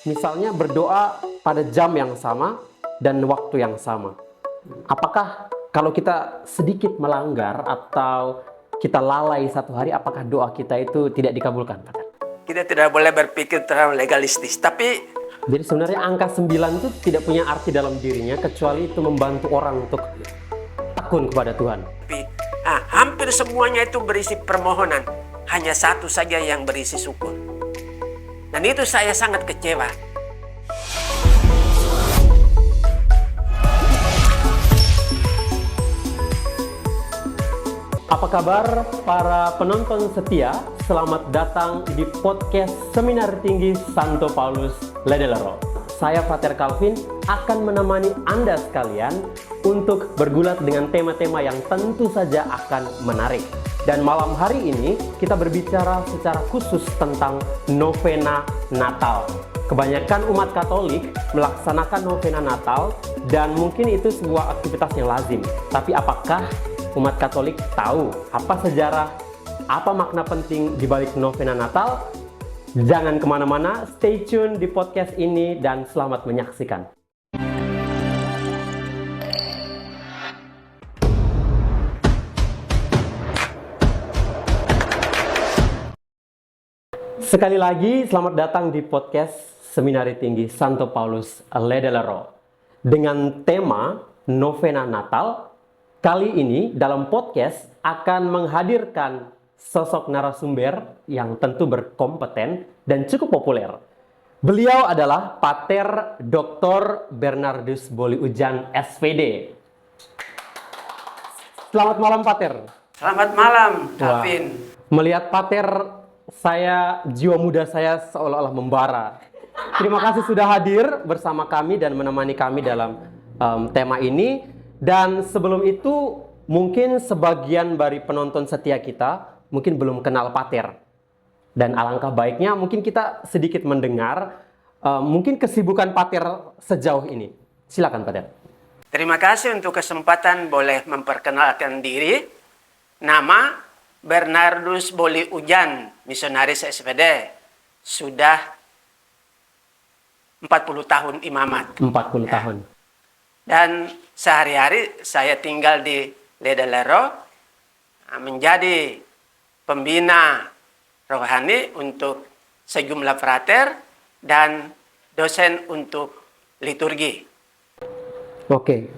Misalnya berdoa pada jam yang sama dan waktu yang sama. Apakah kalau kita sedikit melanggar atau kita lalai satu hari, apakah doa kita itu tidak dikabulkan, Pak? Kita tidak boleh berpikir terlalu legalistis, tapi Jadi sebenarnya angka 9 itu tidak punya arti dalam dirinya, kecuali itu membantu orang untuk tekun kepada Tuhan. hampir semuanya itu berisi permohonan. Hanya satu saja yang berisi syukur. Dan itu saya sangat kecewa. Apa kabar para penonton setia? Selamat datang di podcast Seminar Tinggi Santo Paulus Ledelero. Saya Pater Calvin akan menemani Anda sekalian untuk bergulat dengan tema-tema yang tentu saja akan menarik. Dan malam hari ini kita berbicara secara khusus tentang novena Natal. Kebanyakan umat Katolik melaksanakan novena Natal dan mungkin itu sebuah aktivitas yang lazim. Tapi apakah umat Katolik tahu apa sejarah, apa makna penting di balik novena Natal? Jangan kemana-mana, stay tune di podcast ini dan selamat menyaksikan. Sekali lagi, selamat datang di podcast Seminari Tinggi Santo Paulus Ledelero. Dengan tema novena Natal, kali ini dalam podcast akan menghadirkan sosok narasumber yang tentu berkompeten dan cukup populer. Beliau adalah Pater Dr. Bernardus Boli Ujan, SPD. Selamat malam, Pater. Selamat malam, Calvin. Melihat Pater, jiwa muda saya seolah-olah membara. Terima kasih sudah hadir bersama kami dan menemani kami dalam tema ini. Dan sebelum itu, mungkin sebagian dari penonton setia kita mungkin belum kenal Pater. Dan alangkah baiknya mungkin kita sedikit mendengar mungkin kesibukan Pater sejauh ini. Silakan, Pater. Terima kasih untuk kesempatan boleh memperkenalkan diri. Nama Bernardus Boli Ujan, misionaris SPD. Sudah 40 tahun imamat. 40 tahun. Dan sehari-hari saya tinggal di Ledelero, menjadi pembina rohani untuk sejumlah frater dan dosen untuk liturgi. Oke,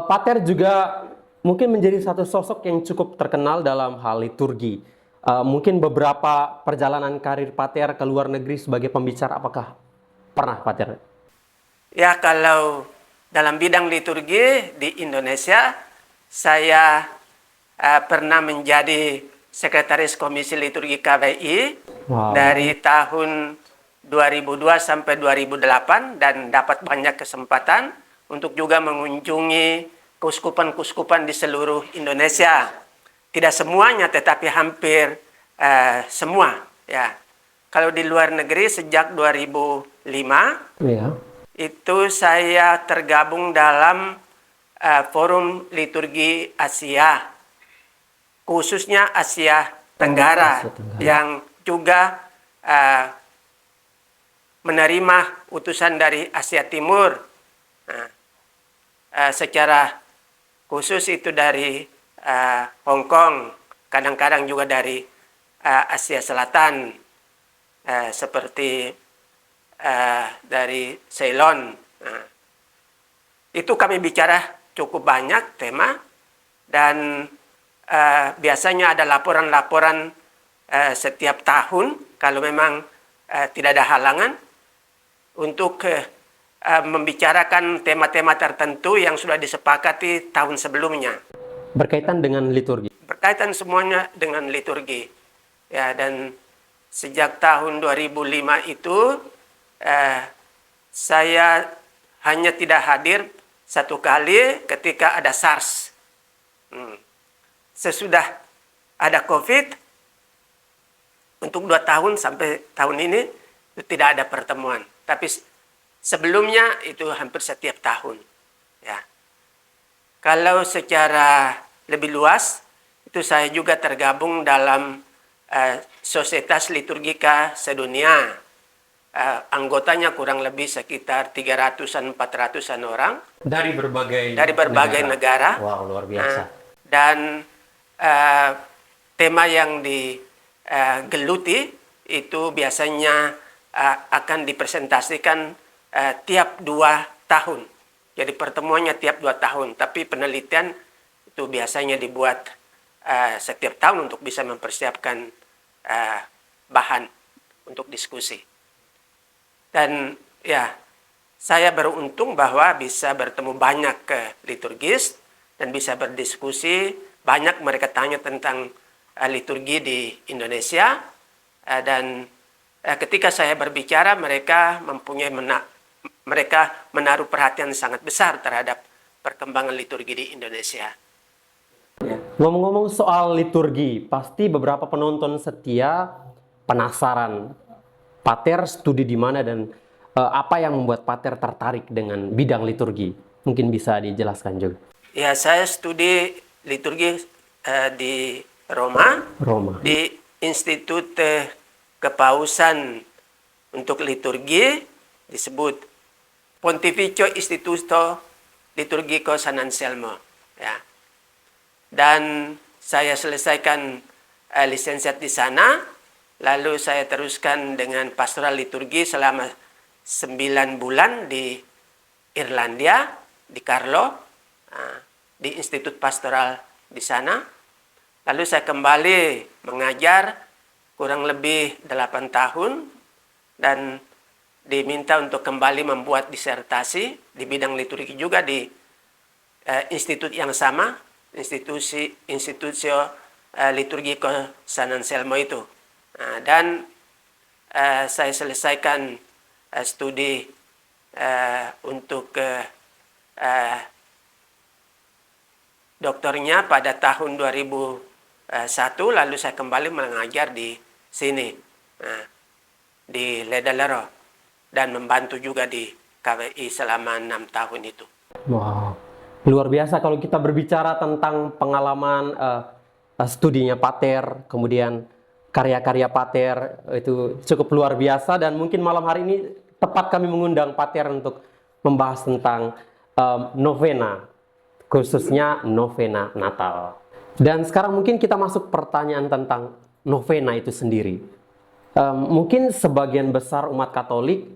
Pater juga mungkin menjadi satu sosok yang cukup terkenal dalam hal liturgi. Mungkin beberapa perjalanan karir Pater ke luar negeri sebagai pembicara, apakah pernah, Pater? Ya, kalau dalam bidang liturgi di Indonesia, saya pernah menjadi Sekretaris Komisi Liturgi KBI dari tahun 2002 sampai 2008 dan dapat banyak kesempatan untuk juga mengunjungi keuskupan-keuskupan di seluruh Indonesia. Tidak semuanya, tetapi hampir semua. Ya. Kalau di luar negeri sejak 2005, itu saya tergabung dalam Forum Liturgi Asia, khususnya Asia Tenggara, yang juga menerima utusan dari Asia Timur. Secara khusus itu dari Hong Kong, kadang-kadang juga dari Asia Selatan, seperti dari Ceylon. Itu kami bicara cukup banyak tema, dan biasanya ada laporan-laporan setiap tahun kalau memang tidak ada halangan untuk membicarakan tema-tema tertentu yang sudah disepakati tahun sebelumnya. Berkaitan dengan liturgi? Berkaitan semuanya dengan liturgi. Ya, dan sejak tahun 2005 itu saya hanya tidak hadir satu kali ketika ada SARS. Sesudah ada COVID, untuk 2 tahun sampai tahun ini itu tidak ada pertemuan. Tapi sebelumnya itu hampir setiap tahun. Ya. Kalau secara lebih luas, itu saya juga tergabung dalam Societas Liturgica Sedunia. anggotanya kurang lebih sekitar 300-an 400-an orang Dari berbagai negara. Wow, luar biasa. Dan tema yang digeluti itu biasanya akan dipresentasikan tiap 2 tahun. Jadi pertemuannya tiap 2 tahun, tapi penelitian itu biasanya dibuat setiap tahun untuk bisa mempersiapkan bahan untuk diskusi. Dan ya, saya beruntung bahwa bisa bertemu banyak liturgis dan bisa berdiskusi. Banyak mereka tanya tentang liturgi di Indonesia, dan ketika saya berbicara mereka menaruh perhatian sangat besar terhadap perkembangan liturgi di Indonesia. Ngomong-ngomong soal liturgi, pasti beberapa penonton setia penasaran, Pater studi di mana dan apa yang membuat Pater tertarik dengan bidang liturgi? Mungkin bisa dijelaskan juga. Ya, saya studi liturgi di Roma, di Institut Kepausan untuk Liturgi, disebut Pontificio Istituto Liturgico San Anselmo. Ya. Dan saya selesaikan lisensiat di sana, lalu saya teruskan dengan pastoral liturgi selama 9 bulan di Irlandia, di Carlow, di Institut Pastoral di sana. Lalu saya kembali mengajar kurang lebih 8 tahun dan diminta untuk kembali membuat disertasi di bidang liturgi juga di institut yang sama, Institutio Liturgico San Anselmo itu. Dan saya selesaikan studi untuk doktornya pada tahun 2001, lalu saya kembali mengajar di sini, di Ledalero, dan membantu juga di KWI selama 6 tahun itu. Wow, luar biasa kalau kita berbicara tentang pengalaman studinya Pater, kemudian karya-karya Pater, itu cukup luar biasa, dan mungkin malam hari ini tepat kami mengundang Pater untuk membahas tentang novena, khususnya novena Natal. Dan sekarang mungkin kita masuk pertanyaan tentang novena itu sendiri. Mungkin sebagian besar umat Katolik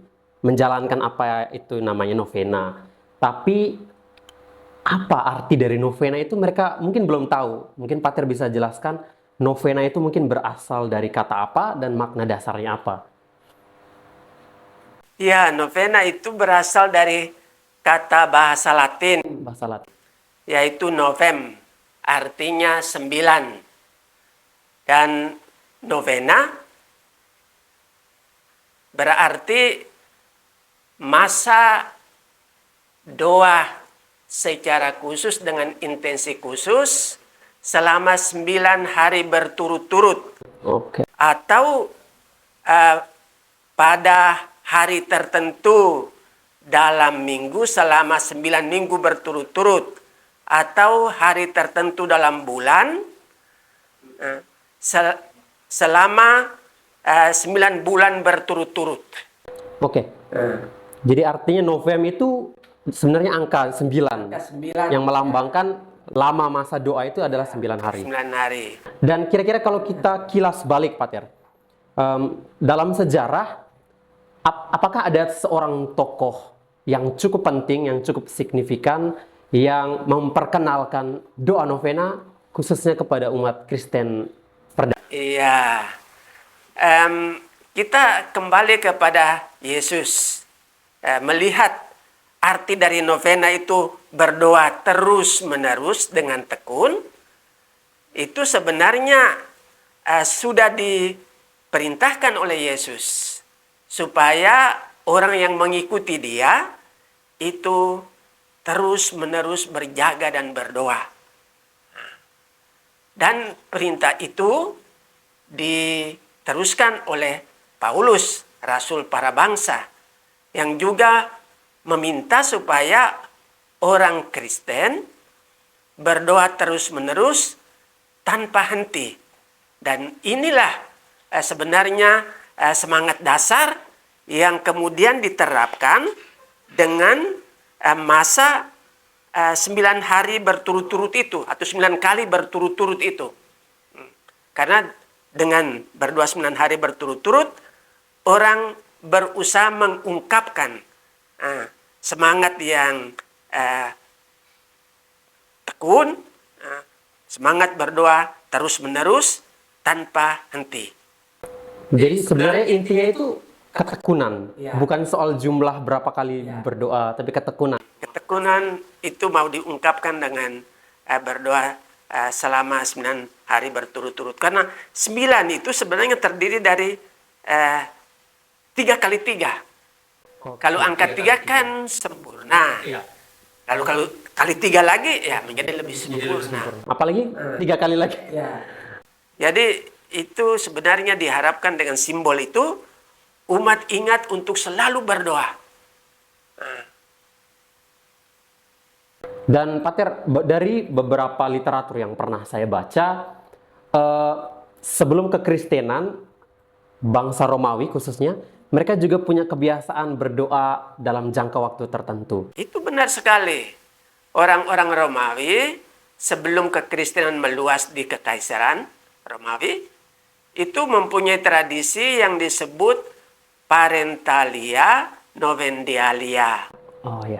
menjalankan apa itu namanya novena. Tapi apa arti dari novena itu mereka mungkin belum tahu. Mungkin Pater bisa jelaskan novena itu mungkin berasal dari kata apa dan makna dasarnya apa? Ya, novena itu berasal dari kata bahasa Latin. Bahasa Latin. Yaitu novem, artinya 9. Dan novena berarti masa doa secara khusus dengan intensi khusus selama 9 hari berturut-turut. Oke. Atau pada hari tertentu dalam minggu selama 9 minggu berturut-turut. Atau hari tertentu dalam bulan selama 9 bulan berturut-turut. Oke. Jadi artinya novem itu sebenarnya angka 9, yang melambangkan lama masa doa itu adalah 9 hari. 9 hari. Dan kira-kira kalau kita kilas balik, Pater, dalam sejarah, apakah ada seorang tokoh yang cukup penting, yang cukup signifikan, yang memperkenalkan doa novena khususnya kepada umat Kristen perdana? Iya. Kita kembali kepada Yesus. Melihat arti dari novena itu berdoa terus-menerus dengan tekun, itu sebenarnya sudah diperintahkan oleh Yesus supaya orang yang mengikuti dia itu terus-menerus berjaga dan berdoa. Dan perintah itu diteruskan oleh Paulus, Rasul para bangsa, yang juga meminta supaya orang Kristen berdoa terus-menerus tanpa henti. Dan inilah sebenarnya semangat dasar yang kemudian diterapkan dengan masa 9 hari berturut-turut itu, atau 9 kali berturut-turut itu. Karena dengan berdoa 9 hari berturut-turut, orang berusaha mengungkapkan semangat yang tekun, semangat berdoa terus-menerus tanpa henti. Jadi sebenarnya intinya itu ketekunan, bukan soal jumlah berapa kali berdoa, tapi ketekunan. Ketekunan itu mau diungkapkan dengan berdoa selama 9 hari berturut-turut. Karena 9 itu sebenarnya terdiri dari 3 kali 3. Kalau angka 3 kan sempurna. Lalu kalau kali 3 lagi ya menjadi lebih sempurna. Apalagi 3 kali lagi. Jadi itu sebenarnya diharapkan dengan simbol itu umat ingat untuk selalu berdoa. Dan Pater, dari beberapa literatur yang pernah saya baca, sebelum kekristenan, bangsa Romawi khususnya, mereka juga punya kebiasaan berdoa dalam jangka waktu tertentu. Itu benar sekali. Orang-orang Romawi sebelum kekristenan meluas di kekaisaran Romawi, itu mempunyai tradisi yang disebut parentalia novendialia.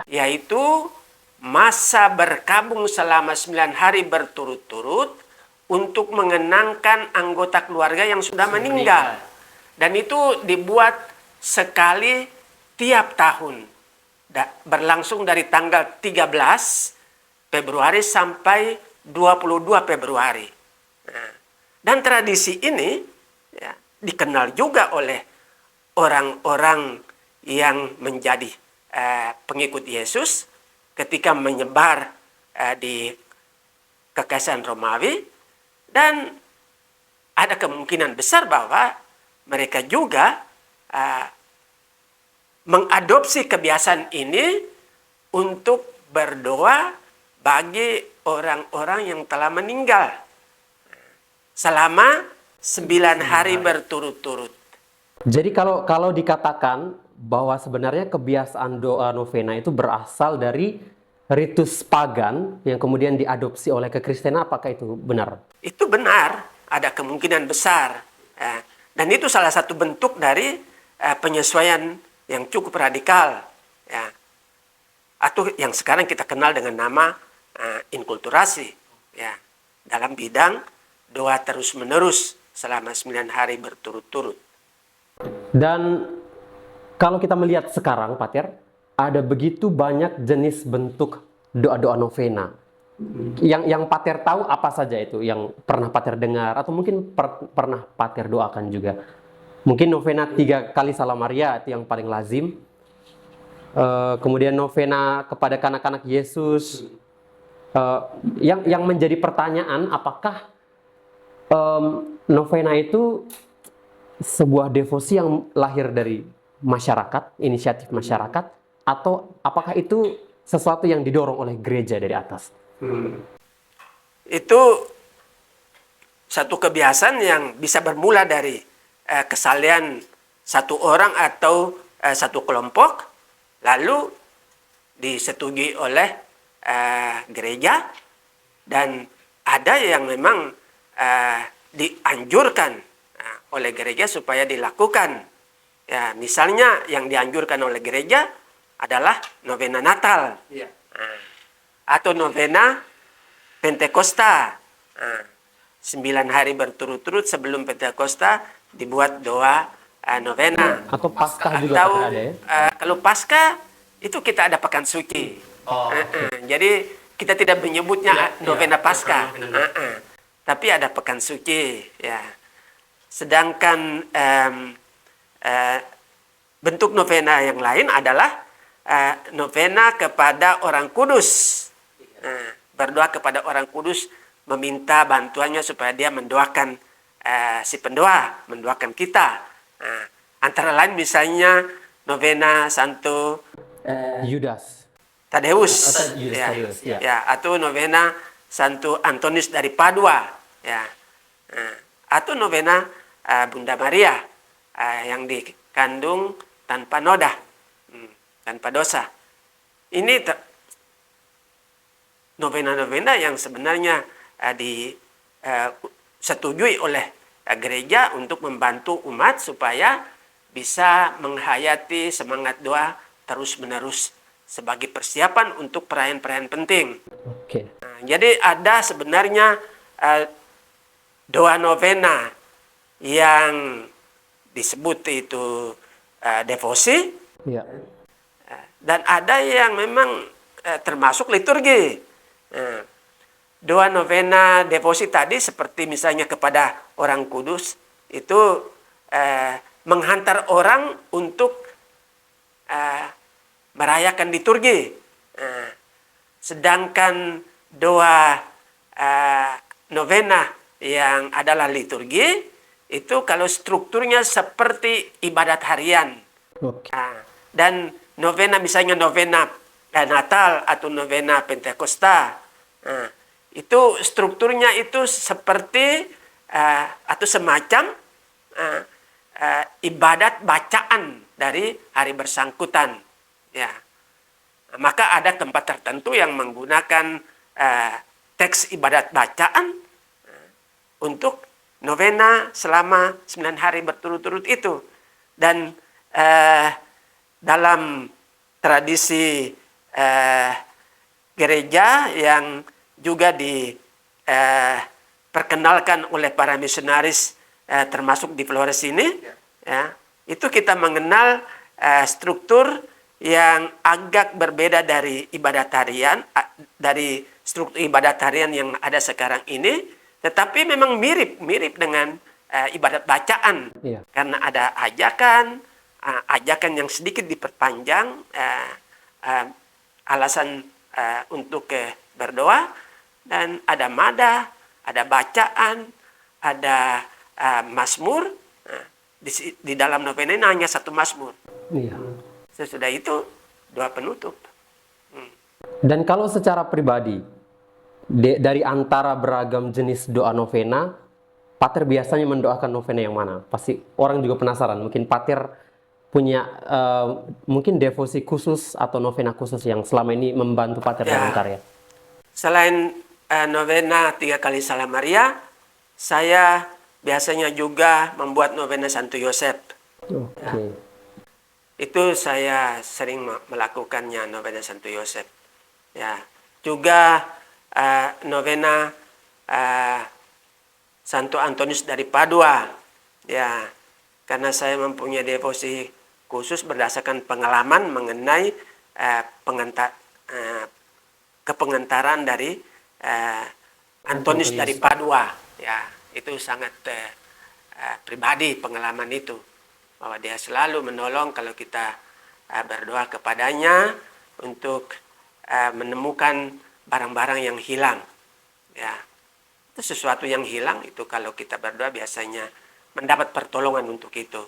Yaitu masa berkabung selama 9 hari berturut-turut untuk mengenangkan anggota keluarga yang sudah meninggal. Dan itu dibuat sekali tiap tahun. Berlangsung dari tanggal 13 Februari sampai 22 Februari. Dan tradisi ini dikenal juga oleh orang-orang yang menjadi pengikut Yesus ketika menyebar di kekaisaran Romawi, dan ada kemungkinan besar bahwa mereka juga mengadopsi kebiasaan ini untuk berdoa bagi orang-orang yang telah meninggal selama 9 hari berturut-turut. Jadi kalau dikatakan bahwa sebenarnya kebiasaan doa novena itu berasal dari ritus pagan yang kemudian diadopsi oleh kekristenan, apakah itu benar? Itu benar, ada kemungkinan besar. Dan itu salah satu bentuk dari penyesuaian yang cukup radikal. Atau yang sekarang kita kenal dengan nama inkulturasi. Dalam bidang doa terus-menerus selama 9 hari berturut-turut. Dan kalau kita melihat sekarang, Pater, ada begitu banyak jenis bentuk doa-doa novena. Yang Pater tahu apa saja itu yang pernah Pater dengar atau mungkin pernah Pater doakan juga. Mungkin novena 3 kali Salam Maria itu yang paling lazim. Kemudian novena kepada kanak-kanak Yesus. Yang menjadi pertanyaan, apakah novena itu sebuah devosi yang lahir dari masyarakat, inisiatif masyarakat, atau apakah itu sesuatu yang didorong oleh gereja dari atas? Itu satu kebiasaan yang bisa bermula dari kesalahan satu orang atau satu kelompok, lalu disetujui oleh gereja, dan ada yang memang dianjurkan oleh gereja supaya dilakukan. Misalnya yang dianjurkan oleh gereja adalah novena Natal, atau novena Pentakosta. 9 hari berturut-turut sebelum Pentakosta dibuat doa novena. Atau Paskah juga ada ya? Kalau Paskah itu kita ada pekan suci. Jadi kita tidak menyebutnya novena Paskah, tapi ada pekan suci. Sedangkan bentuk novena yang lain adalah novena kepada orang kudus. Berdoa kepada orang kudus, meminta bantuannya supaya dia mendoakan si pendoa, mendoakan kita. Antara lain misalnya novena Santo Yudas Tadeus, Tadeus. Atau novena Santo Antonius dari Padua, atau novena Bunda Maria yang dikandung tanpa noda, tanpa dosa. Ini novena-novena yang sebenarnya disetujui oleh gereja untuk membantu umat supaya bisa menghayati semangat doa terus-menerus sebagai persiapan untuk perayaan-perayaan penting. Oke. Nah, jadi ada sebenarnya doa novena yang disebut itu devosi, Ya. dan ada yang memang termasuk liturgi. Doa novena devosi tadi seperti misalnya kepada orang kudus itu menghantar orang untuk merayakan liturgi. Sedangkan doa novena yang adalah liturgi itu kalau strukturnya seperti ibadat harian. Oke. Dan novena misalnya novena Natal atau novena Pentakosta, itu strukturnya itu seperti atau semacam ibadat bacaan dari hari bersangkutan. Ya, maka ada tempat tertentu yang menggunakan teks ibadat bacaan untuk novena selama 9 hari berturut-turut itu. Dan dalam tradisi gereja yang juga diperkenalkan oleh para misionaris termasuk di Flores ini, ya, itu kita mengenal struktur yang agak berbeda dari ibadat harian, dari struktur ibadat harian yang ada sekarang ini, tetapi memang mirip dengan ibadat bacaan. Iya. Karena ada ajakan yang sedikit diperpanjang, alasan untuk berdoa, dan ada mada, ada bacaan, ada mazmur. Di dalam novena ini hanya 1 mazmur. Iya. Sesudah itu doa penutup. Dan kalau secara pribadi, dari antara beragam jenis doa novena, Pater biasanya mendoakan novena yang mana? Pasti orang juga penasaran. Mungkin Pater punya mungkin devosi khusus atau novena khusus yang selama ini membantu Pater dalam karya. Selain novena 3 kali Salam Maria, saya biasanya juga membuat novena Santo Yosef. Oke. Itu saya sering melakukannya, novena Santo Yosef. Ya, juga novena Santo Antonius dari Padua. Ya, karena saya mempunyai devosi khusus berdasarkan pengalaman mengenai kepengentaran dari Antonius dari Padua. Ya, itu sangat pribadi pengalaman itu, bahwa dia selalu menolong kalau kita berdoa kepadanya untuk menemukan barang-barang yang hilang. Ya, itu sesuatu yang hilang itu kalau kita berdoa biasanya mendapat pertolongan untuk itu.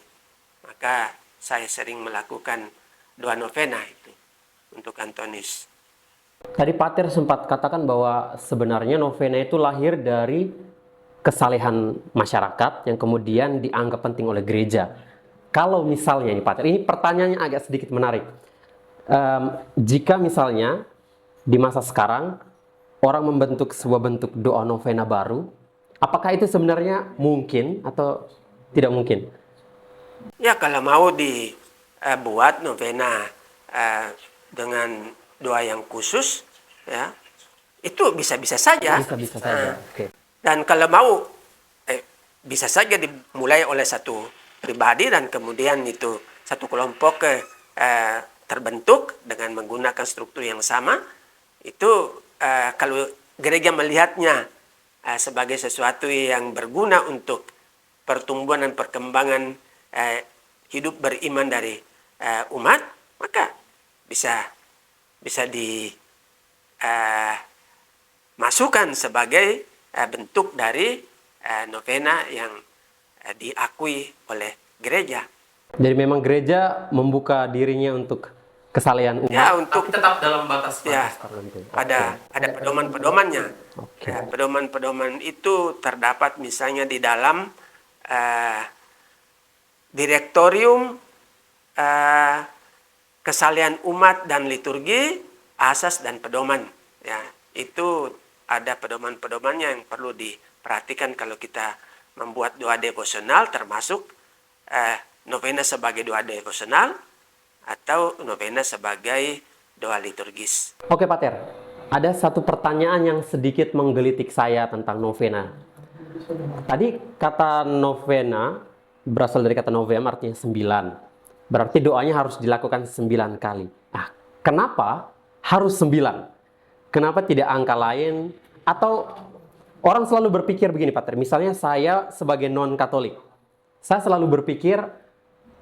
Maka saya sering melakukan doa novena itu untuk Antonius. Tadi Pater sempat katakan bahwa sebenarnya novena itu lahir dari kesalehan masyarakat yang kemudian dianggap penting oleh gereja. Kalau misalnya ini Pater, ini pertanyaannya agak sedikit menarik. Jika misalnya di masa sekarang orang membentuk sebuah bentuk doa novena baru, apakah itu sebenarnya mungkin atau tidak mungkin? Ya, kalau mau dibuat novena dengan doa yang khusus, ya, itu bisa-bisa saja. Bisa-bisa saja. Oke. Dan kalau mau, bisa saja dimulai oleh satu pribadi dan kemudian itu satu kelompok terbentuk dengan menggunakan struktur yang sama. Itu kalau gereja melihatnya sebagai sesuatu yang berguna untuk pertumbuhan dan perkembangan hidup beriman dari umat, maka bisa dimasukkan sebagai bentuk dari novena yang diakui oleh gereja. Jadi memang gereja membuka dirinya untuk kesalehan umat. Ya, untuk tetap dalam batas ya, tertentu. ada pedoman-pedomannya. Oke. Pedoman-pedoman itu terdapat misalnya di dalam direktorium eh, kesalian umat dan liturgi, asas dan pedoman. Ya, itu ada pedoman-pedomannya yang perlu diperhatikan kalau kita membuat doa devosional, termasuk novena sebagai doa devosional atau novena sebagai doa liturgis. Oke, Pater. Ada satu pertanyaan yang sedikit menggelitik saya tentang novena. Tadi kata novena berasal dari kata novem, artinya 9. Berarti doanya harus dilakukan 9 kali. Ah, kenapa harus 9? Kenapa tidak angka lain? Atau orang selalu berpikir begini, Pater. Misalnya saya sebagai non-Katolik. Saya selalu berpikir,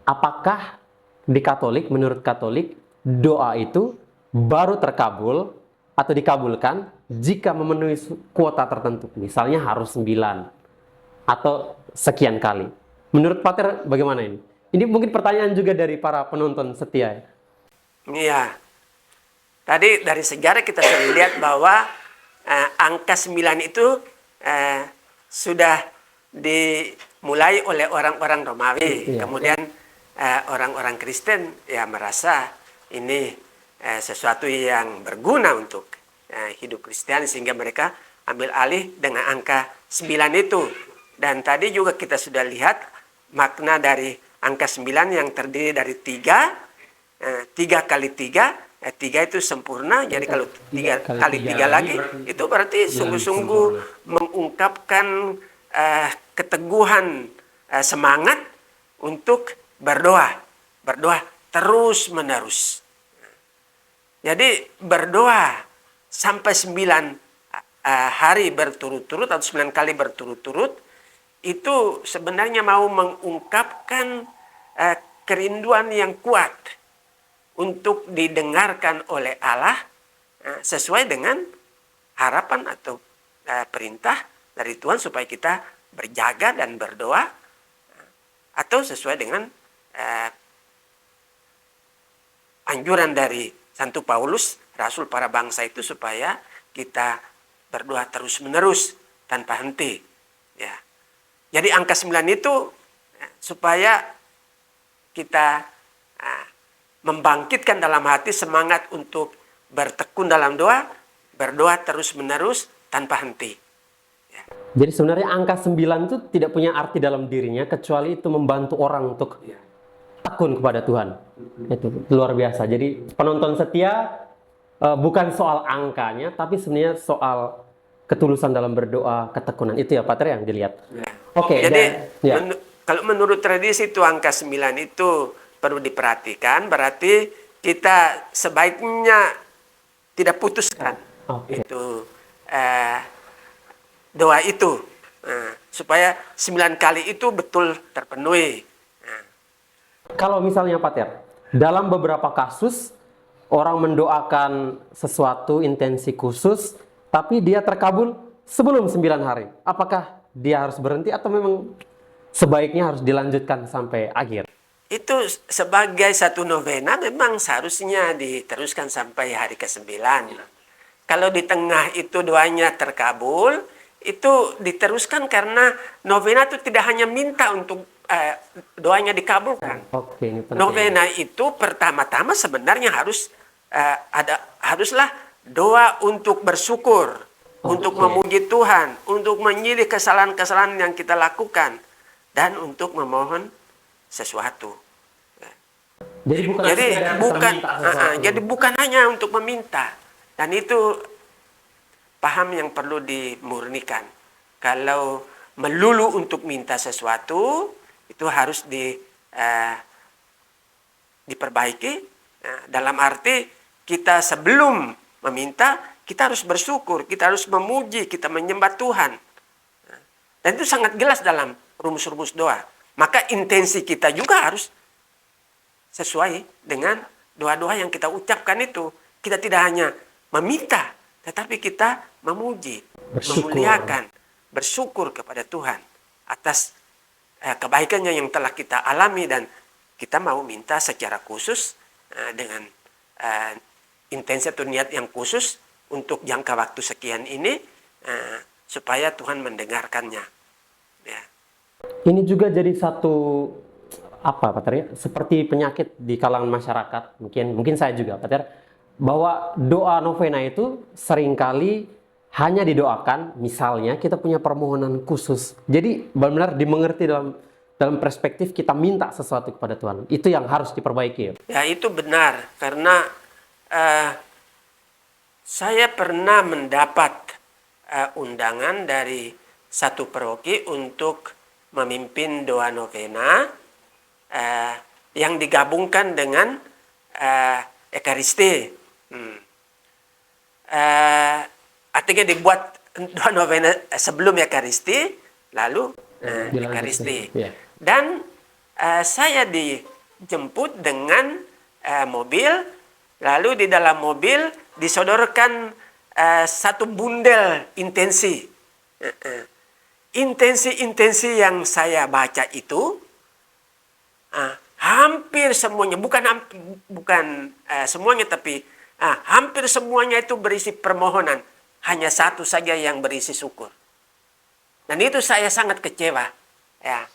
apakah di Katolik, menurut Katolik, doa itu baru terkabul atau dikabulkan jika memenuhi kuota tertentu. Misalnya harus 9 atau sekian kali. Menurut Pater bagaimana ini? Ini mungkin pertanyaan juga dari para penonton setia. Iya. Tadi dari sejarah kita sudah lihat bahwa angka 9 itu sudah dimulai oleh orang-orang Romawi. Iya. Kemudian orang-orang Kristen ya merasa ini sesuatu yang berguna untuk hidup Kristiani, sehingga mereka ambil alih dengan angka 9 itu. Dan tadi juga kita sudah lihat makna dari angka 9 yang terdiri dari 3 kali 3, 3 itu sempurna. Jadi kalau 3 kali 3 lagi itu berarti sungguh-sungguh mengungkapkan keteguhan semangat untuk berdoa terus menerus. Jadi berdoa sampai 9 hari berturut-turut atau 9 kali berturut-turut itu sebenarnya mau mengungkapkan kerinduan yang kuat untuk didengarkan oleh Allah sesuai dengan harapan atau perintah dari Tuhan supaya kita berjaga dan berdoa, atau sesuai dengan anjuran dari Santo Paulus, Rasul para bangsa itu, supaya kita berdoa terus-menerus tanpa henti. Ya. Jadi angka 9 itu supaya kita membangkitkan dalam hati semangat untuk bertekun dalam doa, berdoa terus-menerus tanpa henti. Ya. Jadi sebenarnya angka 9 itu tidak punya arti dalam dirinya, kecuali itu membantu orang untuk tekun kepada Tuhan. Itu luar biasa. Jadi penonton setia bukan soal angkanya, tapi sebenarnya soal ketulusan dalam berdoa, ketekunan. Itu ya, Pater, yang dilihat. Ya. Oke. Jadi ya. Kalau menurut tradisi itu angka 9 itu perlu diperhatikan, berarti kita sebaiknya tidak putuskan itu doa itu, supaya 9 kali itu betul terpenuhi. Kalau misalnya, Pater, dalam beberapa kasus orang mendoakan sesuatu intensi khusus, tapi dia terkabul sebelum 9 hari. Apakah dia harus berhenti atau memang sebaiknya harus dilanjutkan sampai akhir? Itu sebagai satu novena memang seharusnya diteruskan sampai hari ke-9. Kalau di tengah itu doanya terkabul, itu diteruskan karena novena itu tidak hanya minta untuk doanya dikabulkan. Oke, ini penting. Novena itu pertama-tama sebenarnya haruslah doa untuk bersyukur, untuk memuji Tuhan, untuk menyilih kesalahan-kesalahan yang kita lakukan, dan untuk memohon sesuatu. Jadi bukan hanya untuk meminta. Dan itu paham yang perlu dimurnikan. Kalau melulu untuk minta sesuatu, itu harus diperbaiki. Dalam arti kita sebelum meminta, kita harus bersyukur, kita harus memuji, kita menyembah Tuhan. Dan itu sangat jelas dalam rumus-rumus doa. Maka intensi kita juga harus sesuai dengan doa-doa yang kita ucapkan itu. Kita tidak hanya meminta, tetapi kita memuji, memuliakan, bersyukur kepada Tuhan atas kebaikannya yang telah kita alami, dan kita mau minta secara khusus dengan intensi atau niat yang khusus untuk jangka waktu sekian ini, supaya Tuhan mendengarkannya. Ya. Ini juga jadi satu apa Pater ya, seperti penyakit di kalangan masyarakat, mungkin saya juga Pater, bahwa doa novena itu seringkali hanya didoakan, misalnya kita punya permohonan khusus. Jadi benar-benar dimengerti dalam perspektif kita minta sesuatu kepada Tuhan. Itu yang harus diperbaiki. Ya itu benar, karena saya pernah mendapat undangan dari satu paroki untuk memimpin doa novena yang digabungkan dengan Ekaristi. Artinya dibuat doa novena sebelum Ekaristi, lalu Ekaristi. Ya. Dan saya dijemput dengan mobil, lalu di dalam mobil disodorkan satu bundel intensi. Intensi-intensi yang saya baca itu hampir semuanya, bukan semuanya, tapi hampir semuanya itu berisi permohonan. Hanya satu saja yang berisi syukur. Dan itu saya sangat kecewa. Ya.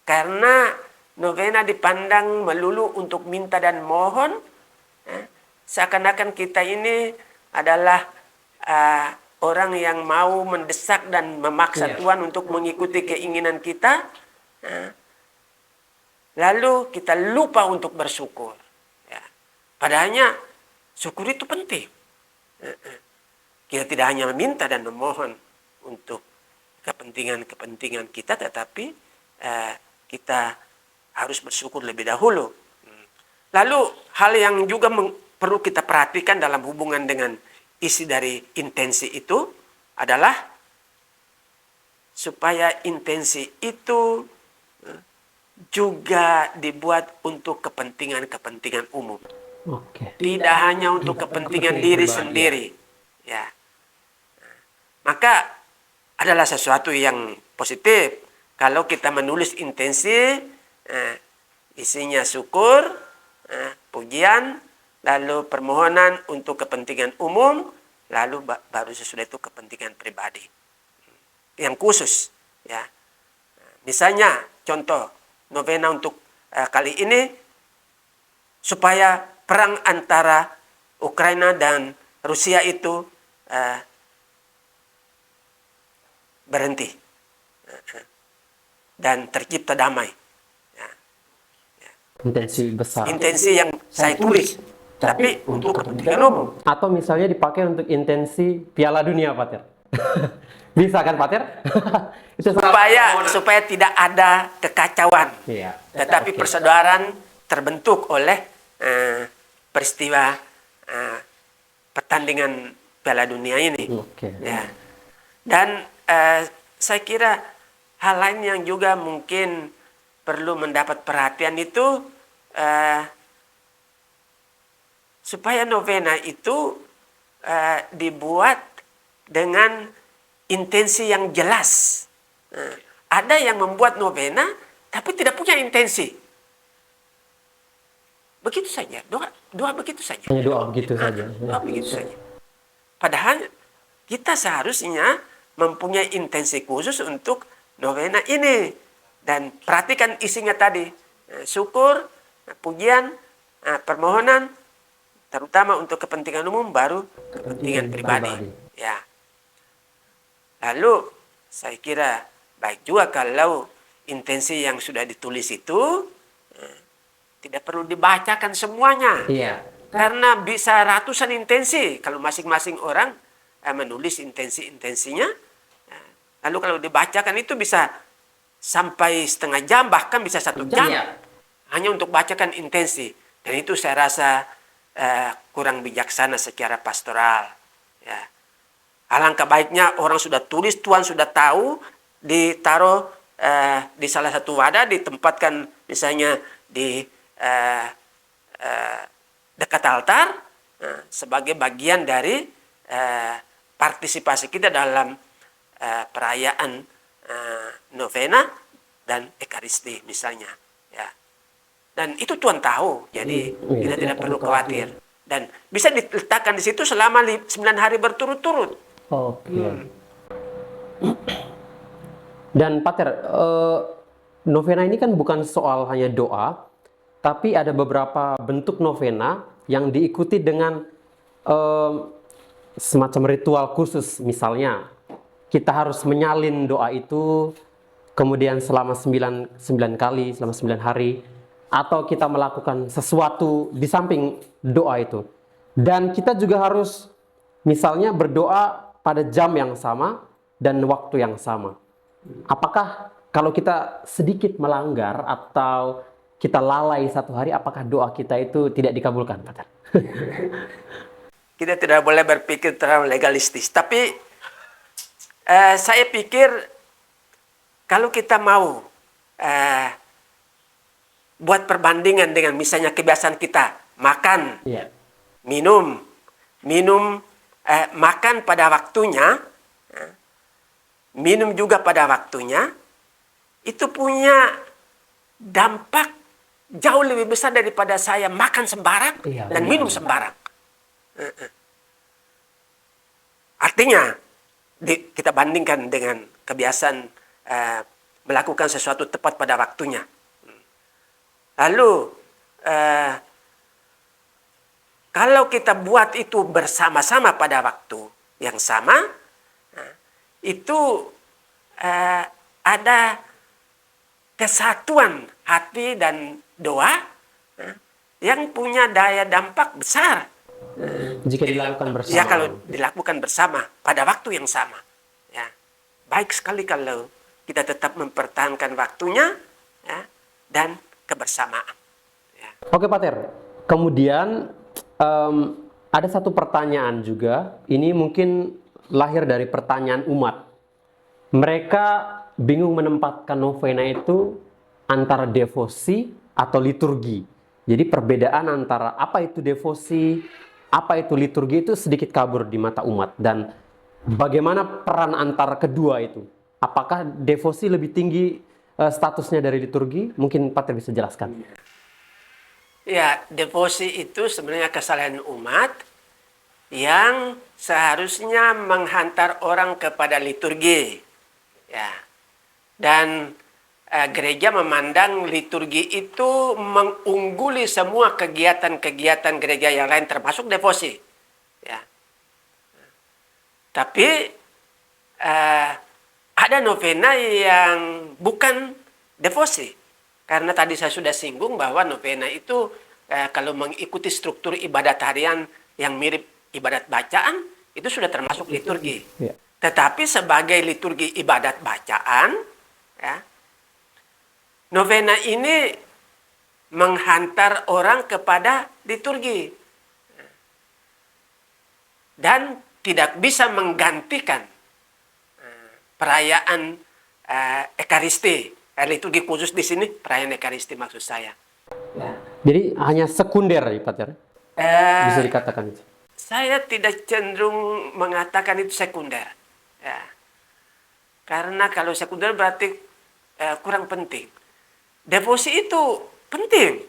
Karena novena dipandang melulu untuk minta dan mohon. Seakan-akan kita ini adalah orang yang mau mendesak dan memaksa Tuhan untuk mengikuti keinginan kita. Lalu kita lupa untuk bersyukur. Ya. Padahalnya syukur itu penting. Kita tidak hanya meminta dan memohon untuk kepentingan kita, tetapi kita harus bersyukur lebih dahulu. Lalu hal yang juga perlu kita perhatikan dalam hubungan dengan isi dari intensi itu adalah supaya intensi itu juga dibuat untuk kepentingan umum. Tidak hanya untuk kepentingan diri sendiri. Ya. Maka adalah sesuatu yang positif kalau kita menulis intensi, isinya syukur, pujian, lalu permohonan untuk kepentingan umum, lalu baru sesudah itu kepentingan pribadi yang khusus. Ya. Misalnya contoh novena untuk kali ini supaya perang antara Ukraina dan Rusia itu berhenti dan tercipta damai. Intensi besar. Intensi yang saya tulis, tapi untuk kepentingan umum. Atau misalnya dipakai untuk intensi Piala Dunia, Pater. Bisa kan, Pater? Itu supaya tidak ada kekacauan. Iya. Tetapi persaudaraan terbentuk oleh peristiwa pertandingan Piala Dunia ini. Ya. Dan saya kira hal lain yang juga mungkin perlu mendapat perhatian itu supaya novena itu dibuat dengan intensi yang jelas. Ada yang membuat novena tapi tidak punya intensi. Begitu saja, doa begitu saja. Hanya doa begitu saja. Doa begitu saja. Padahal kita seharusnya mempunyai intensi khusus untuk novena ini. Dan perhatikan isinya tadi. Syukur, pujian, permohonan, terutama untuk kepentingan umum, baru kepentingan pribadi. Ya. Lalu saya kira baik juga kalau intensi yang sudah ditulis itu tidak perlu dibacakan semuanya. Iya. Karena bisa ratusan intensi kalau masing-masing orang menulis intensi-intensinya. Lalu kalau dibacakan itu bisa sampai setengah jam, bahkan bisa 1 jam. Hanya untuk bacakan intensi. Dan itu saya rasa kurang bijaksana secara pastoral. Ya. Alangkah baiknya orang sudah tulis, Tuhan sudah tahu, ditaruh di salah satu wadah, ditempatkan misalnya di dekat altar sebagai bagian dari partisipasi kita dalam perayaan novena dan Ekaristi misalnya. Ya. Dan itu Tuhan tahu, jadi kita tidak perlu khawatir. Dan bisa diletakkan di situ selama 9 hari berturut-turut. Oke. Dan Pater, novena ini kan bukan soal hanya doa, tapi ada beberapa bentuk novena yang diikuti dengan em, semacam ritual khusus. Misalnya, kita harus menyalin doa itu, kemudian selama 9 kali, selama 9 hari, atau kita melakukan sesuatu di samping doa itu. Dan kita juga harus misalnya berdoa pada jam yang sama dan waktu yang sama. Apakah kalau kita sedikit melanggar atau kita lalai satu hari, apakah doa kita itu tidak dikabulkan, Pak? Kita tidak boleh berpikir terlalu legalistis. Tapi saya pikir kalau kita mau buat perbandingan dengan misalnya kebiasaan kita makan, Iya. minum, makan pada waktunya, minum juga pada waktunya, itu punya dampak jauh lebih besar daripada saya makan sembarang Iya, dan benar. minum sembarang. Artinya, kita bandingkan dengan kebiasaan melakukan sesuatu tepat pada waktunya. Lalu, kalau kita buat itu bersama-sama pada waktu yang sama, itu ada kesatuan hati dan doa yang punya daya dampak besar. Jika dilakukan bersama. Ya, kalau dilakukan bersama pada waktu yang sama. Ya, baik sekali kalau kita tetap mempertahankan waktunya, ya, dan kebersamaan. Ya. Oke, Pak Ter. Kemudian ada satu pertanyaan juga. Ini mungkin lahir dari pertanyaan umat. Mereka bingung menempatkan novena itu antara devosi atau liturgi. Jadi perbedaan antara apa itu devosi, apa itu liturgi itu sedikit kabur di mata umat. Dan bagaimana peran antara kedua itu? Apakah devosi lebih tinggi statusnya dari liturgi? Mungkin Pak Ter bisa jelaskan. Ya, devosi itu sebenarnya kesalahan umat yang seharusnya menghantar orang kepada liturgi. Ya. Dan gereja memandang liturgi itu mengungguli semua kegiatan-kegiatan gereja yang lain termasuk devosi. Ya. Tapi ada novena yang bukan devosi. Karena tadi saya sudah singgung bahwa novena itu kalau mengikuti struktur ibadat harian yang mirip ibadat bacaan, itu sudah termasuk liturgi. Ya. Tetapi sebagai liturgi ibadat bacaan, ya, novena ini menghantar orang kepada liturgi. Dan tidak bisa menggantikan perayaan Ekaristi. Liturgi khusus di sini, perayaan Ekaristi maksud saya. Jadi hanya sekunder ya, Pak Ter? Bisa dikatakan itu. Saya tidak cenderung mengatakan itu sekunder. Ya. Karena kalau sekunder berarti kurang penting. Devosi itu penting.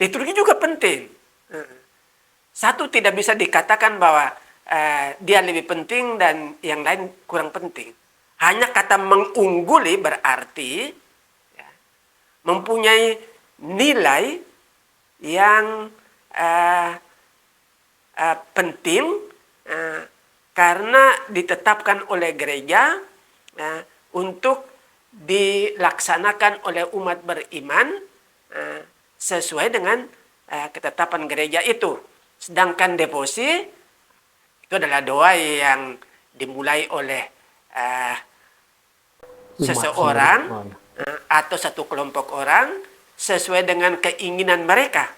Liturgi juga penting. Satu tidak bisa dikatakan bahwa dia lebih penting dan yang lain kurang penting. Hanya kata mengungguli berarti ya, mempunyai nilai yang penting karena ditetapkan oleh gereja untuk dilaksanakan oleh umat beriman sesuai dengan ketetapan gereja itu. Sedangkan devosi itu adalah doa yang dimulai oleh seseorang atau satu kelompok orang sesuai dengan keinginan mereka.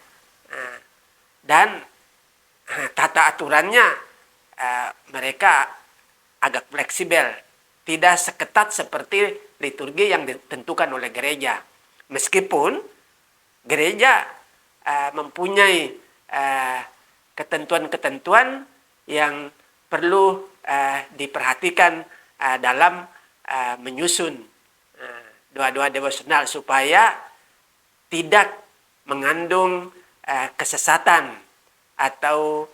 Dan tata aturannya mereka agak fleksibel, tidak seketat seperti liturgi yang ditentukan oleh gereja. Meskipun gereja mempunyai ketentuan-ketentuan yang perlu diperhatikan dalam menyusun doa-doa devosional supaya tidak mengandung kesesatan atau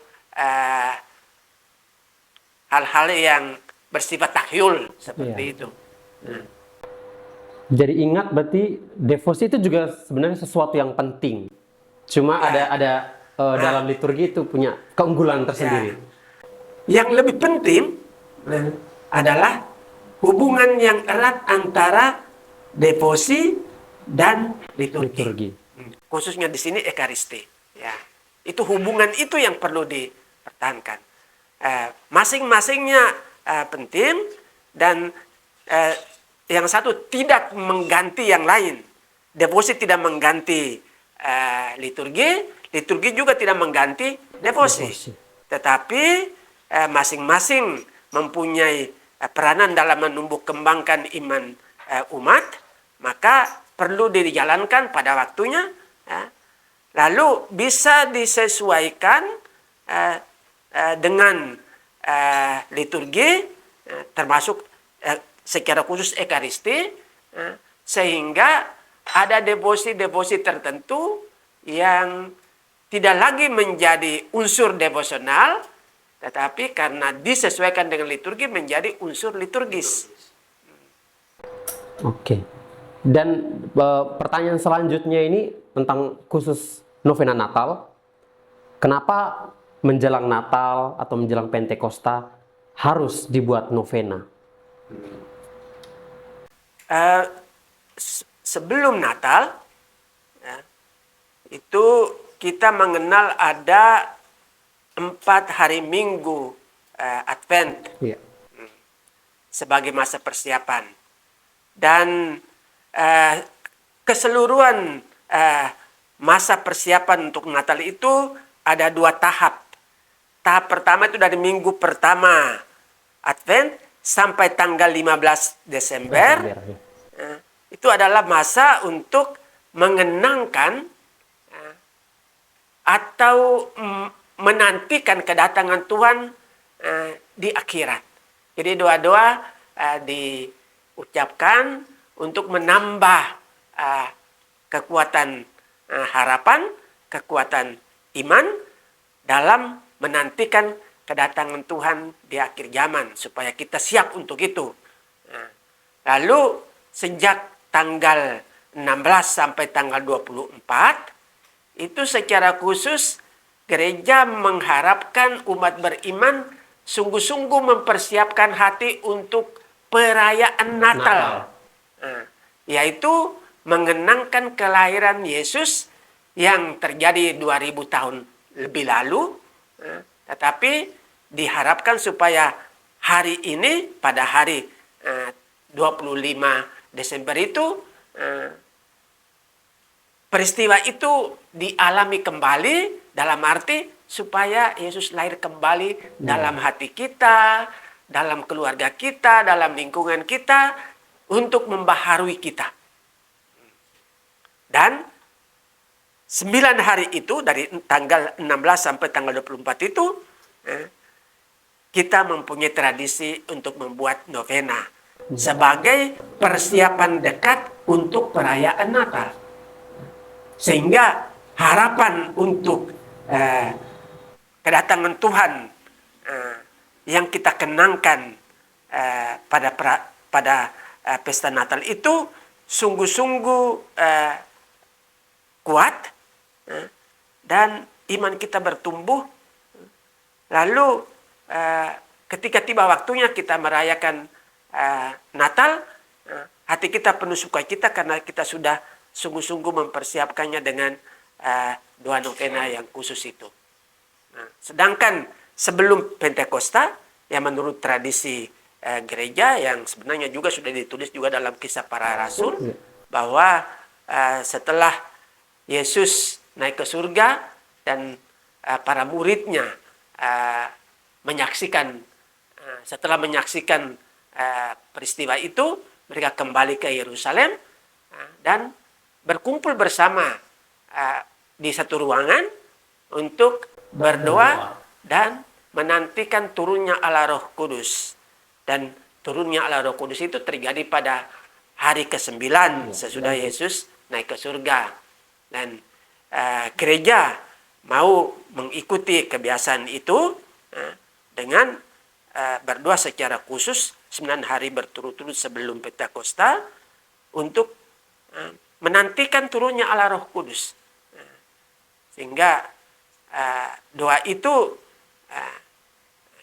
hal-hal yang bersifat takyul seperti itu. Jadi ingat berarti devosi itu juga sebenarnya sesuatu yang penting. Cuma Ya. ada dalam liturgi itu punya keunggulan tersendiri. Ya. Yang lebih penting adalah hubungan yang erat antara devosi dan liturgi. Liturgi. Khususnya di sini Ekaristi. Ya. Itu hubungan itu yang perlu dipertahankan. Masing-masingnya penting dan yang satu tidak mengganti yang lain. Devosi tidak mengganti liturgi, liturgi juga tidak mengganti devosi. Tetapi masing-masing mempunyai peranan dalam menumbuh kembangkan iman umat, maka perlu dijalankan pada waktunya. Lalu bisa disesuaikan dengan liturgi, termasuk secara khusus Ekaristi, sehingga ada devosi-devosi tertentu yang tidak lagi menjadi unsur devosional, tetapi karena disesuaikan dengan liturgi menjadi unsur liturgis. Oke. Dan pertanyaan selanjutnya ini tentang khusus novena Natal. Kenapa menjelang Natal atau menjelang Pentakosta harus dibuat novena? Sebelum Natal, itu kita mengenal ada 4 hari Minggu Advent sebagai masa persiapan. Dan keseluruhan masa persiapan untuk Natal itu ada 2 tahap. Tahap pertama itu dari minggu pertama Advent sampai tanggal 15 Desember. Itu adalah masa untuk mengenangkan atau menantikan kedatangan Tuhan di akhirat. Jadi doa-doa diucapkan untuk menambah kekuatan harapan, kekuatan iman dalam menantikan kedatangan Tuhan di akhir zaman, supaya kita siap untuk itu. Lalu sejak tanggal 16 sampai tanggal 24, itu secara khusus gereja mengharapkan umat beriman sungguh-sungguh mempersiapkan hati untuk perayaan Natal. Yaitu mengenangkan kelahiran Yesus yang terjadi 2000 tahun lebih lalu, tetapi diharapkan supaya hari ini, pada hari 25 Desember itu, peristiwa itu dialami kembali, dalam arti supaya Yesus lahir kembali dalam hati kita, dalam keluarga kita, dalam lingkungan kita, untuk membaharui kita. Dan 9 hari itu, dari tanggal 16 sampai tanggal 24 itu, kita mempunyai tradisi untuk membuat novena sebagai persiapan dekat untuk perayaan Natal. Sehingga harapan untuk kedatangan Tuhan yang kita kenangkan pada pesta Natal itu sungguh-sungguh kuat, dan iman kita bertumbuh. Lalu ketika tiba waktunya kita merayakan Natal, hati kita penuh sukacita karena kita sudah sungguh-sungguh mempersiapkannya dengan doa novena yang khusus itu. Sedangkan sebelum Pentakosta, yang menurut tradisi gereja yang sebenarnya juga sudah ditulis juga dalam Kisah Para Rasul, bahwa setelah Yesus naik ke surga dan para muridnya setelah menyaksikan peristiwa itu, mereka kembali ke Yerusalem dan berkumpul bersama di satu ruangan untuk berdoa dan menantikan turunnya Allah Roh Kudus. Dan turunnya Allah Roh Kudus itu terjadi pada hari ke-9 sesudah Yesus naik ke surga. Dan gereja mau mengikuti kebiasaan itu dengan berdoa secara khusus 9 hari berturut-turut sebelum Pentakosta, untuk menantikan turunnya Allah Roh Kudus. Sehingga doa itu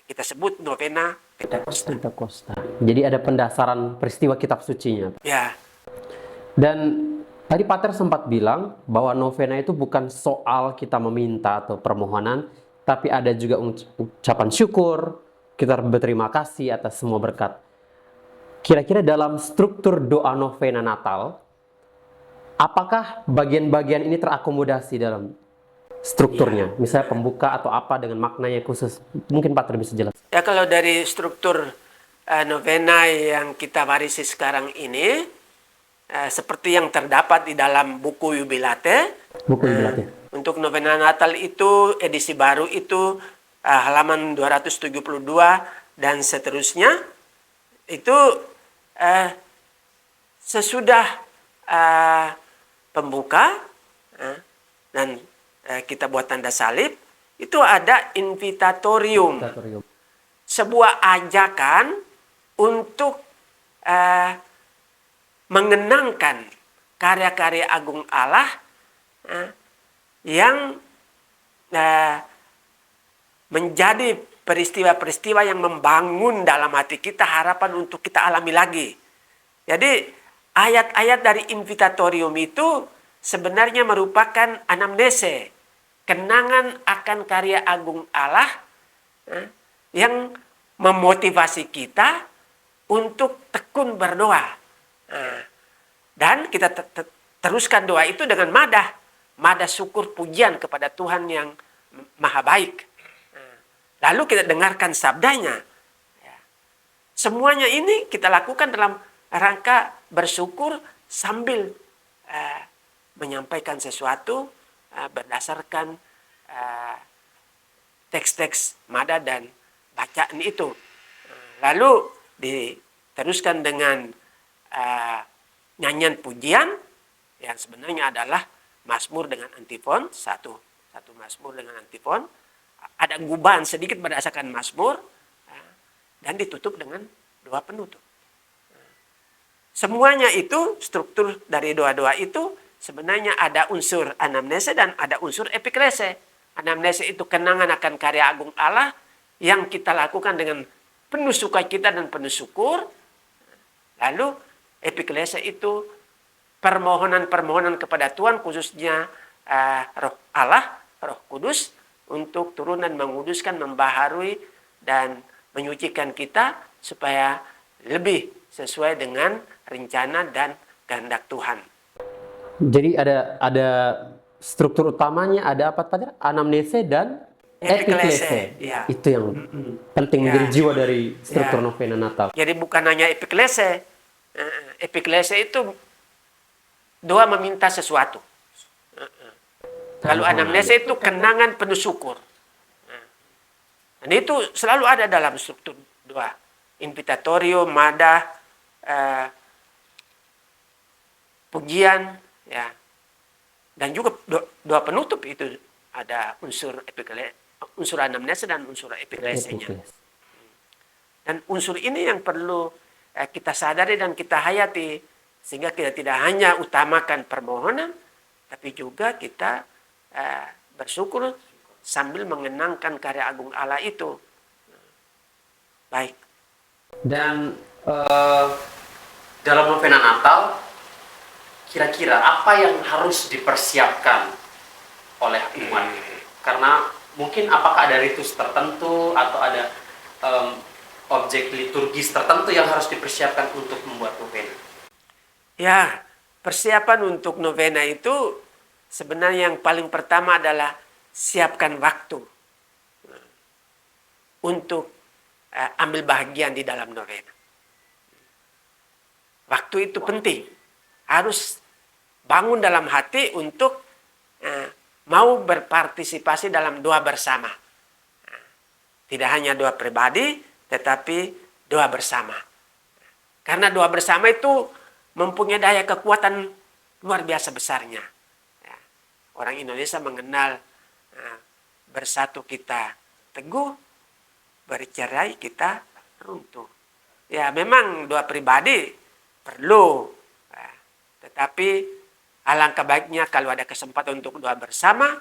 kita sebut novena Pentakosta. Pentakosta. Jadi ada pendasaran peristiwa kitab sucinya. Ya, Dan tadi Pater sempat bilang bahwa novena itu bukan soal kita meminta atau permohonan, tapi ada juga ucapan syukur, kita berterima kasih atas semua berkat. Kira-kira dalam struktur doa novena Natal, apakah bagian-bagian ini terakomodasi dalam strukturnya? Misalnya pembuka atau apa dengan maknanya khusus? Mungkin Pater bisa jelaskan. ya kalau dari struktur novena yang kita warisi sekarang ini, seperti yang terdapat di dalam buku Jubilate. Buku Jubilate. Untuk novena Natal itu, edisi baru itu halaman 272 dan seterusnya. Itu sesudah pembuka dan kita buat tanda salib, itu ada invitatorium. Sebuah ajakan untuk mengenangkan karya-karya agung Allah yang menjadi peristiwa-peristiwa yang membangun dalam hati kita harapan untuk kita alami lagi. Jadi ayat-ayat dari invitatorium itu sebenarnya merupakan anamnese, kenangan akan karya agung Allah yang memotivasi kita untuk tekun berdoa. Dan kita teruskan doa itu dengan madah syukur pujian kepada Tuhan yang maha baik. Lalu kita dengarkan sabdanya. Semuanya ini kita lakukan dalam rangka bersyukur sambil menyampaikan sesuatu berdasarkan teks-teks mada dan bacaan itu. Lalu diteruskan dengan nyanyian pujian yang sebenarnya adalah mazmur dengan antifon, satu mazmur dengan antifon, ada gubahan sedikit berdasarkan mazmur, dan ditutup dengan doa penutup. Semuanya itu, struktur dari doa-doa itu sebenarnya ada unsur anamnese dan ada unsur epiklese. Anamnese itu kenangan akan karya agung Allah yang kita lakukan dengan penuh sukacita dan penuh syukur. Lalu epiklese itu permohonan-permohonan kepada Tuhan, khususnya Roh Allah, Roh Kudus, untuk turun dan menguduskan, membaharui dan menyucikan kita supaya lebih sesuai dengan rencana dan kehendak Tuhan. Jadi ada struktur utamanya, ada apa tadi? Anamnese dan epiklese. Ya. Itu yang penting menjadi jiwa dari struktur novena Natal. Jadi bukan hanya epiklese. Epiklese itu doa meminta sesuatu. Kalau anamnese itu kenangan penuh syukur. Dan itu selalu ada dalam struktur doa. Invitatorium, madah, pujian, ya. Dan juga doa penutup itu ada unsur anamnese dan unsur epiklesenya. Dan unsur ini yang perlu kita sadari dan kita hayati, sehingga kita tidak hanya utamakan permohonan, tapi juga kita bersyukur sambil mengenangkan karya agung Allah itu. Baik. Dan dalam novena Natal, kira-kira apa yang harus dipersiapkan oleh umat? Karena mungkin apakah ada ritus tertentu atau ada objek liturgis tertentu yang harus dipersiapkan untuk membuat novena? Ya, persiapan untuk novena itu sebenarnya yang paling pertama adalah siapkan waktu untuk ambil bagian di dalam novena. Waktu itu penting. Harus bangun dalam hati untuk mau berpartisipasi dalam doa bersama. Tidak hanya doa pribadi, tetapi doa bersama. Karena doa bersama itu mempunyai daya kekuatan luar biasa besarnya. Orang Indonesia mengenal bersatu kita teguh, bercerai kita runtuh. Ya memang doa pribadi perlu, Tetapi alangkah baiknya kalau ada kesempatan untuk doa bersama,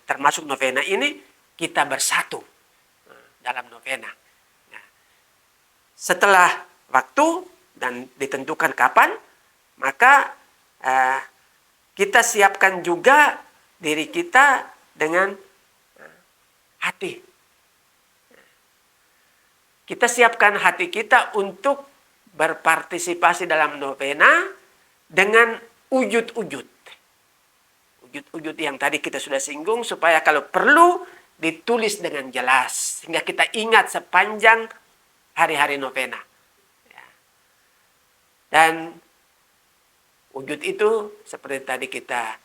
termasuk novena ini, kita bersatu dalam novena. Nah, setelah waktu dan ditentukan kapan, maka kita siapkan juga diri kita dengan hati. Kita siapkan hati kita untuk berpartisipasi dalam novena dengan ujud-ujud. Ujud-ujud yang tadi kita sudah singgung, supaya kalau perlu ditulis dengan jelas, sehingga kita ingat sepanjang hari-hari novena. Dan wujud itu seperti tadi kita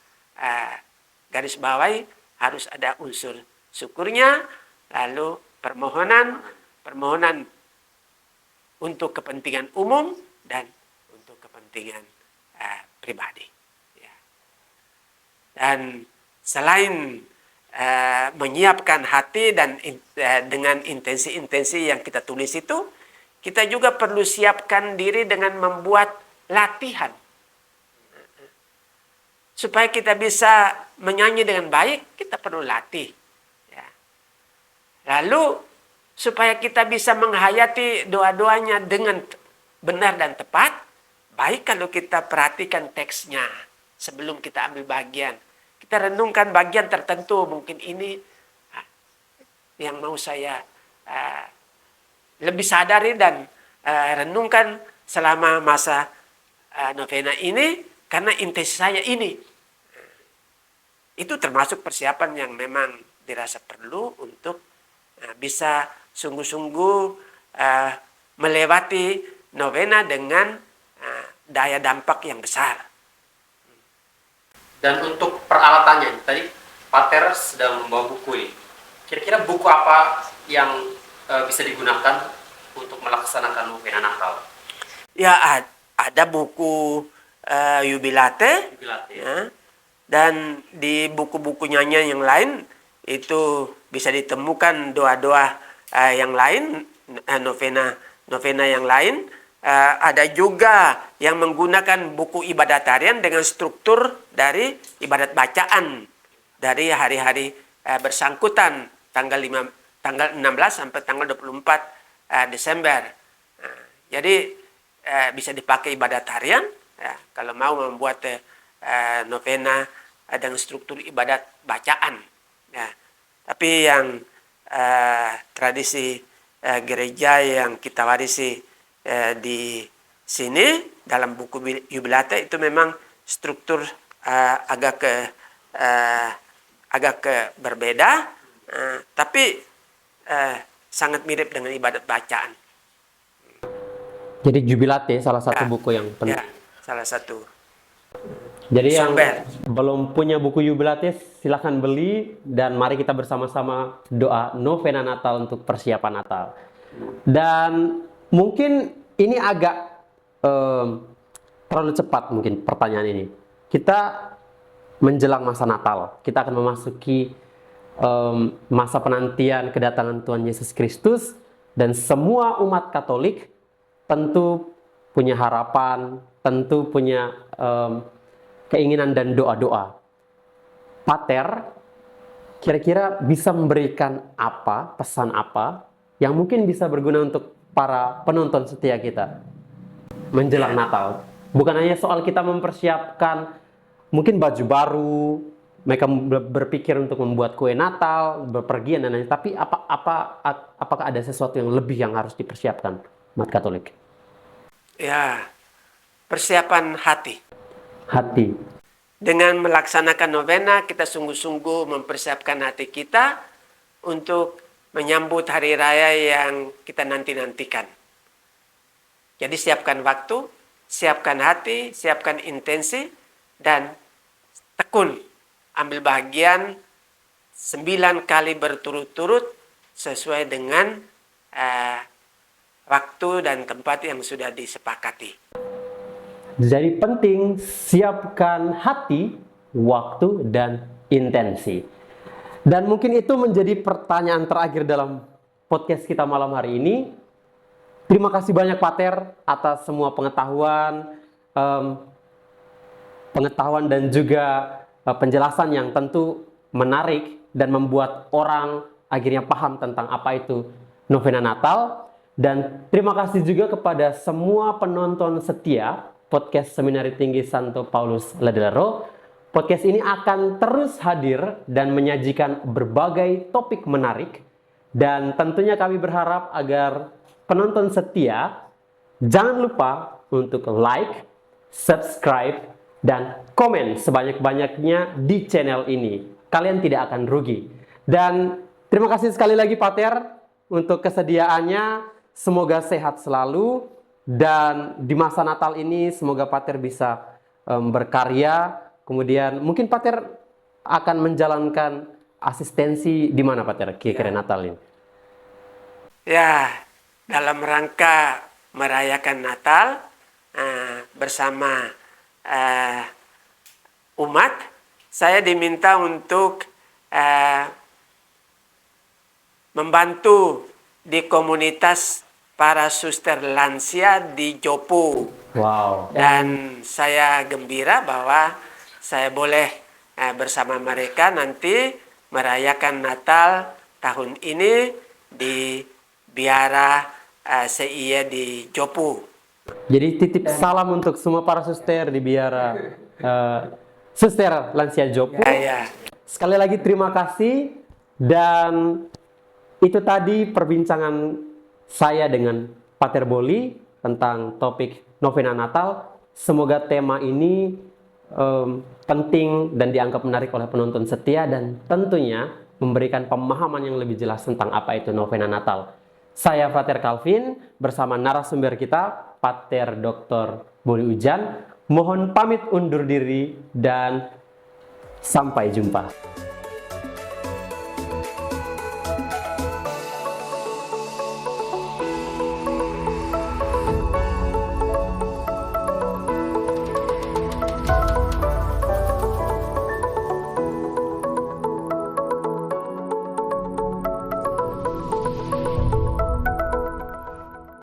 garis bawahi, harus ada unsur syukurnya, lalu permohonan untuk kepentingan umum dan untuk kepentingan pribadi. Ya. Dan selain menyiapkan hati dan dengan intensi-intensi yang kita tulis itu, kita juga perlu siapkan diri dengan membuat latihan. Supaya kita bisa menyanyi dengan baik, kita perlu latih. Ya. Lalu, supaya kita bisa menghayati doa-doanya dengan benar dan tepat, baik kalau kita perhatikan teksnya sebelum kita ambil bagian. Kita renungkan bagian tertentu, mungkin ini yang mau saya lebih sadari dan renungkan selama masa novena ini, karena intensi saya ini. Itu termasuk persiapan yang memang dirasa perlu untuk bisa sungguh-sungguh melewati novena dengan daya dampak yang besar. Dan untuk peralatannya, tadi Pater sedang membawa buku ini. Kira-kira buku apa yang bisa digunakan untuk melaksanakan novena Natal? Ya, ada buku Jubilate. Ya. Dan di buku-bukunya yang lain itu bisa ditemukan doa-doa yang lain, novena yang lain. Ada juga yang menggunakan buku ibadat harian dengan struktur dari ibadat bacaan dari hari-hari bersangkutan tanggal 16 sampai tanggal 24 Desember. Jadi bisa dipakai ibadat harian ya, kalau mau membuat novena dengan struktur ibadat bacaan. Ya. Tapi yang tradisi gereja yang kita warisi di sini dalam buku Jubilate itu memang struktur agak berbeda, tapi sangat mirip dengan ibadat bacaan. Jadi Jubilate salah satu buku yang penting. Ya, salah satu. Jadi yang belum punya buku Jubilate, silahkan beli dan mari kita bersama-sama doa novena Natal untuk persiapan Natal. Dan mungkin ini agak terlalu cepat mungkin pertanyaan ini. Kita menjelang masa Natal, kita akan memasuki masa penantian kedatangan Tuhan Yesus Kristus, dan semua umat Katolik tentu punya harapan, tentu punya keinginan dan doa-doa. Pater, kira-kira bisa memberikan apa, pesan apa yang mungkin bisa berguna untuk para penonton setia kita menjelang Natal? Bukan hanya soal kita mempersiapkan mungkin baju baru, mereka berpikir untuk membuat kue Natal, bepergian dan lain-lain, tapi apakah ada sesuatu yang lebih yang harus dipersiapkan umat Katolik? Ya, persiapan hati. Dengan melaksanakan novena, kita sungguh-sungguh mempersiapkan hati kita untuk menyambut hari raya yang kita nanti-nantikan. Jadi siapkan waktu, siapkan hati, siapkan intensi, dan tekun ambil bagian 9 kali berturut-turut sesuai dengan waktu dan tempat yang sudah disepakati. Jadi penting siapkan hati, waktu, dan intensi. Dan mungkin itu menjadi pertanyaan terakhir dalam podcast kita malam hari ini. Terima kasih banyak Pater atas semua pengetahuan. pengetahuan dan juga penjelasan yang tentu menarik dan membuat orang akhirnya paham tentang apa itu novena Natal. Dan terima kasih juga kepada semua penonton setia podcast Seminari Tinggi Santo Paulus Ladellero. Podcast ini akan terus hadir dan menyajikan berbagai topik menarik. Dan tentunya kami berharap agar penonton setia jangan lupa untuk like, subscribe, dan komen sebanyak-banyaknya di channel ini. Kalian tidak akan rugi. Dan terima kasih sekali lagi Pater untuk kesediaannya. Semoga sehat selalu. Dan di masa Natal ini semoga Pater bisa berkarya. Kemudian mungkin Pater akan menjalankan asistensi di mana Pater kira-kira Natal ini? Ya, dalam rangka merayakan Natal bersama umat, saya diminta untuk membantu di komunitas para suster lansia di Jopu. Wow. Dan saya gembira bahwa saya boleh bersama mereka nanti merayakan Natal tahun ini di biara SEIA di Jopu. Jadi titip salam untuk semua para suster di biara Suster Lansia Jopu. Ya. Sekali lagi terima kasih, dan itu tadi perbincangan saya dengan Pater Boli tentang topik novena Natal. Semoga tema ini penting dan dianggap menarik oleh penonton setia dan tentunya memberikan pemahaman yang lebih jelas tentang apa itu novena Natal. Saya Frater Calvin bersama narasumber kita Pater Dr. Boli Ujan mohon pamit undur diri dan sampai jumpa.